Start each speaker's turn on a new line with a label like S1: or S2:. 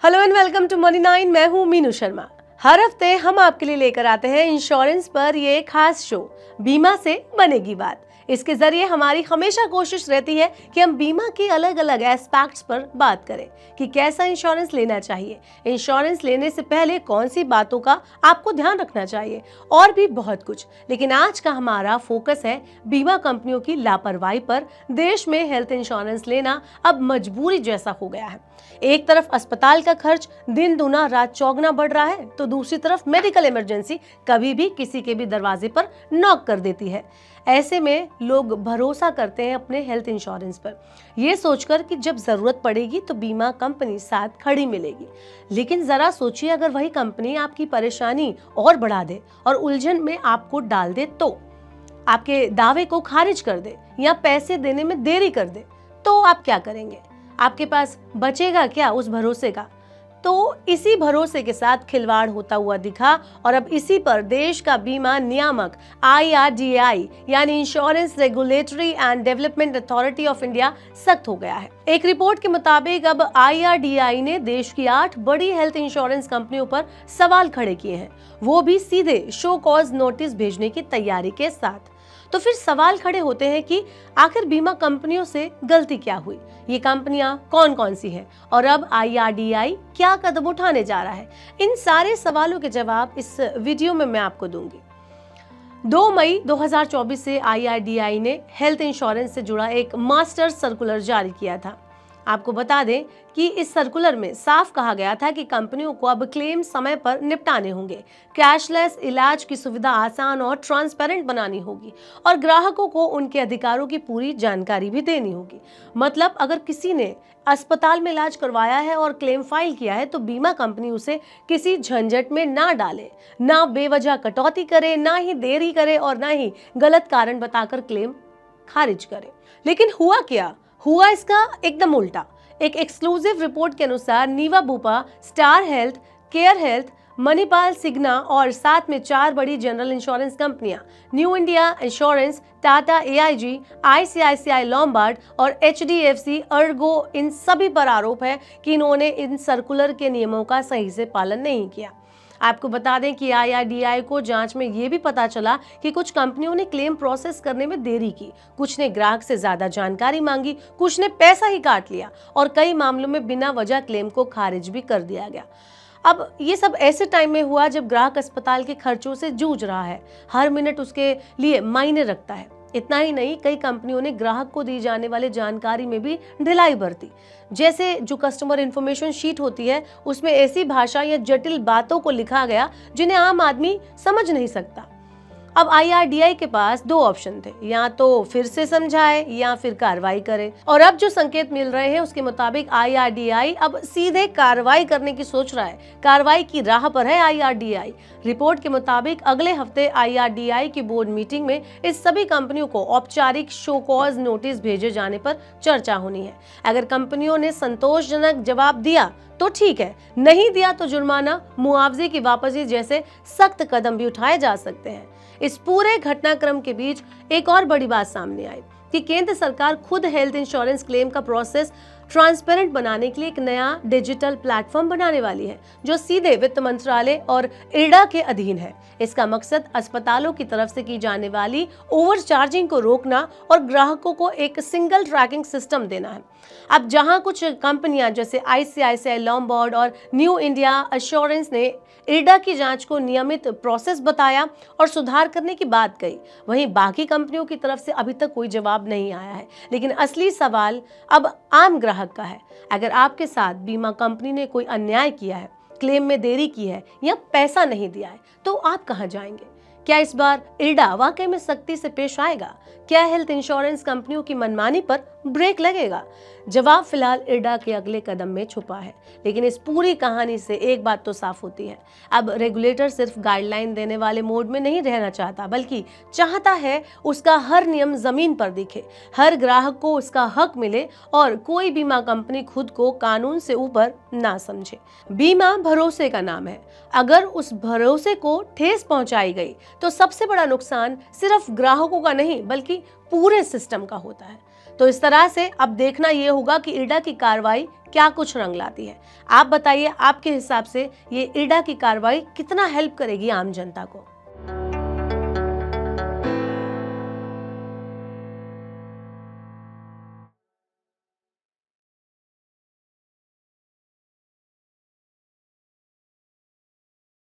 S1: Hello and welcome to money 9। मैं हूं मीनू शर्मा। हर हफ्ते हम आपके लिए लेकर आते हैं इंश्योरेंस पर ये खास शो, बीमा से बनेगी बात। इसके जरिए हमारी हमेशा कोशिश रहती है कि हम बीमा के अलग अलग एस्पेक्ट्स पर बात करें कि कैसा इंश्योरेंस लेना चाहिए, इंश्योरेंस लेने से पहले कौन सी बातों का आपको ध्यान रखना चाहिए और भी बहुत कुछ। लेकिन आज का हमारा फोकस है बीमा कंपनियों की लापरवाही पर। देश में हेल्थ इंश्योरेंस लेना अब मजबूरी जैसा हो गया है। एक तरफ अस्पताल का खर्च दिन दूना रात चौगुना बढ़ रहा है, तो दूसरी तरफ मेडिकल इमरजेंसी कभी भी किसी के भी दरवाजे पर नॉक कर देती है। ऐसे में लोग भरोसा करते हैं अपने हेल्थ इंश्योरेंस पर, ये सोचकर कि जब जरूरत पड़ेगी तो बीमा कंपनी साथ खड़ी मिलेगी। लेकिन जरा सोचिए, अगर वही कंपनी आपकी परेशानी और बढ़ा दे और उलझन में आपको डाल दे, तो आपके दावे को खारिज कर दे या पैसे देने में देरी कर दे, तो आप क्या करेंगे? आपके पास बचेगा क्या उस भरोसे का? तो इसी भरोसे के साथ खिलवाड़ होता हुआ दिखा और अब इसी पर देश का बीमा नियामक IRDAI यानी insurance regulatory and development authority of India सख्त हो गया है। एक रिपोर्ट के मुताबिक अब IRDAI ने देश की 8 बड़ी हेल्थ इंश्योरेंस कंपनियों पर सवाल खड़े किए हैं, वो भी सीधे शो कॉज नोटिस भेजने की तैयारी के साथ। तो फिर सवाल खड़े होते हैं कि आखिर बीमा कंपनियों से गलती क्या हुई, ये कंपनियां कौन कौन सी हैं और अब IRDAI क्या कदम उठाने जा रहा है। इन सारे सवालों के जवाब इस वीडियो में मैं आपको दूंगी। 2 मई 2024 से IRDAI ने हेल्थ इंश्योरेंस से जुड़ा एक मास्टर सर्कुलर जारी किया था। आपको बता दें कि इस सर्कुलर में साफ कहा गया था कि कंपनियों को अब क्लेम समय पर निपटाने होंगे, कैशलेस इलाज की सुविधा आसान और ट्रांसपेरेंट बनानी होगी और ग्राहकों को उनके अधिकारों की पूरी जानकारी भी देनी होगी। मतलब अगर किसी ने अस्पताल में इलाज करवाया है और क्लेम फाइल किया है, तो बीमा कंपनी उसे किसी झंझट में ना डाले, ना बेवजह कटौती करे, ना ही देरी करे और ना ही गलत कारण बताकर क्लेम खारिज करे। लेकिन हुआ क्या? हुआ इसका एकदम उल्टा। एक एक्सक्लूसिव रिपोर्ट के अनुसार Niva Bupa, star health, care health, Manipal Cigna और साथ में 4 बड़ी जनरल इंश्योरेंस कंपनियां New India insurance, Tata AIG, ICICI Lombard और HDFC अर्गो, इन सभी पर आरोप है कि इन्होंने इन सर्कुलर के नियमों का सही से पालन नहीं किया। आपको बता दें कि IRDAI को जांच में यह भी पता चला कि कुछ कंपनियों ने क्लेम प्रोसेस करने में देरी की, कुछ ने ग्राहक से ज्यादा जानकारी मांगी, कुछ ने पैसा ही काट लिया और कई मामलों में बिना वजह क्लेम को खारिज भी कर दिया गया। अब ये सब ऐसे टाइम में हुआ जब ग्राहक अस्पताल के खर्चों से जूझ रहा है, हर मिनट उसके लिए मायने रखता है। इतना ही नहीं, कई कंपनियों ने ग्राहक को दी जाने वाली जानकारी में भी ढिलाई बरती। जैसे जो कस्टमर इंफॉर्मेशन शीट होती है, उसमें ऐसी भाषा या जटिल बातों को लिखा गया जिन्हें आम आदमी समझ नहीं सकता। अब IRDAI के पास 2 ऑप्शन थे, या तो फिर से समझाए या फिर कार्रवाई करे। और अब जो संकेत मिल रहे हैं उसके मुताबिक IRDAI अब सीधे कार्रवाई करने की सोच रहा है, कार्रवाई की राह पर है IRDAI। रिपोर्ट के मुताबिक अगले हफ्ते IRDAI की बोर्ड मीटिंग में इस सभी कंपनियों को औपचारिक शो कॉज नोटिस भेजे जाने पर चर्चा होनी है। अगर कंपनियों ने संतोषजनक जवाब दिया तो ठीक है, नहीं दिया तो जुर्माना, मुआवजे की वापसी जैसे सख्त कदम भी उठाए जा सकते हैं। इस पूरे घटनाक्रम के बीच एक और बड़ी बात सामने आई कि केंद्र सरकार खुद हेल्थ इंश्योरेंस क्लेम का प्रोसेस ट्रांसपेरेंट बनाने के लिए एक नया डिजिटल प्लेटफॉर्म बनाने वाली है, जो सीधे वित्त मंत्रालय और IRDA के अधीन है। इसका मकसद अस्पतालों की तरफ से की जाने वाली ओवर चार्जिंग को रोकना और ग्राहकों को एक सिंगल ट्रैकिंग सिस्टम देना है। अब जहां कुछ कंपनियां जैसे ICICI लॉम्बार्ड और न्यू इंडिया एश्योरेंस ने IRDA की जांच को नियमित प्रोसेस बताया और सुधार करने की बात कही, वहीं बाकी कंपनियों की तरफ से अभी तक कोई जवाब नहीं आया है। लेकिन असली सवाल अब आम ग्राहक का है। अगर आपके साथ बीमा कंपनी ने कोई अन्याय किया है, क्लेम में देरी की है या पैसा नहीं दिया है, तो आप कहां जाएंगे? क्या इस बार IRDA वाकई में सख्ती से पेश आएगा? क्या हेल्थ इंश्योरेंस कंपनियों की मनमानी पर ब्रेक लगेगा? जवाब फिलहाल IRDA के अगले कदम में छुपा है। लेकिन इस पूरी कहानी से एक बात तो साफ होती है, अब रेगुलेटर सिर्फ गाइडलाइन देने वाले मोड में नहीं रहना चाहता, बल्कि चाहता है उसका हर नियम जमीन पर दिखे, हर ग्राहक को उसका हक मिले और कोई बीमा कंपनी खुद को कानून से ऊपर ना समझे। बीमा भरोसे का नाम है, अगर उस भरोसे को ठेस पहुंचाई गई तो सबसे बड़ा नुकसान सिर्फ ग्राहकों का नहीं, बल्कि पूरे सिस्टम का होता है। तो इस तरह से अब देखना ये होगा कि इरडा की कार्रवाई क्या कुछ रंग लाती है। आप बताइए, आपके हिसाब से ये इरडा की कार्रवाई कितना हेल्प करेगी आम जनता को।